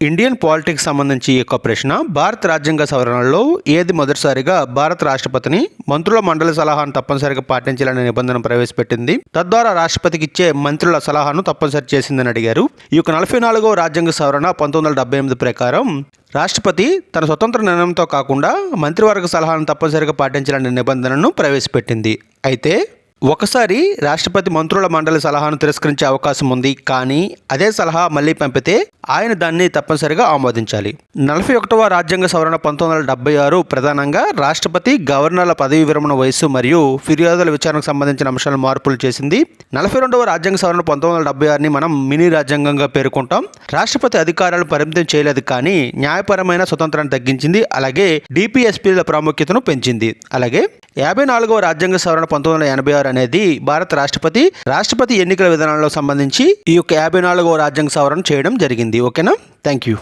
Indian politics సంబంధించి ఈ యొక్క ప్రశ్న భారత రాజ్యాంగ సవరణలో ఏది మొదటిసారిగా భారత రాష్ట్రపతిని మంత్రుల మండలి సలహాను తప్పనిసరిగా పాటించాలనే నిబంధన ప్రవేశపెట్టింది. తద్వారా రాష్ట్రపతికి ఇచ్చే మంత్రుల సలహాను తప్పనిసరి చేసిందని అడిగారు. ఈ యొక్క 44వ రాజ్యాంగ సవరణ 1978 ప్రకారం రాష్ట్రపతి తన స్వతంత్ర నిర్ణయంతో కాకుండా మంత్రివర్గ సలహాను తప్పనిసరిగా పాటించాలనే నిబంధనను ప్రవేశపెట్టింది. అయితే ఒకసారి రాష్ట్రపతి మంత్రుల మండలి సలహాను తిరస్కరించే అవకాశం ఉంది. కానీ అదే సలహా మళ్ళీ పంపితే ఆయన దాన్ని తప్పనిసరిగా ఆమోదించాలి. 41వ రాజ్యాంగ సవరణ 1976 ప్రధానంగా రాష్ట్రపతి గవర్నర్ల పదవీ విరమణ వయస్సు మరియు ఫిర్యాదుల విచారణకు సంబంధించిన అంశాలను మార్పులు చేసింది. 42వ రాజ్యాంగ సవరణ 1976ని మనం మినీ రాజ్యాంగంగా పేర్కొంటాం. రాష్ట్రపతి అధికారాలు పరిమితం చేయలేదు, కానీ న్యాయపరమైన స్వతంత్రాన్ని తగ్గించింది. అలాగే డిపిఎస్పీల ప్రాముఖ్యతను పెంచింది. అలాగే 54వ రాజ్యాంగ సవరణ 1986 అనేది భారత రాష్ట్రపతి ఎన్నికల విధానాలకు సంబంధించి ఈ యొక్క 54వ రాజ్యాంగ సవరణ చేయడం జరిగింది. ఓకేనా? Thank you.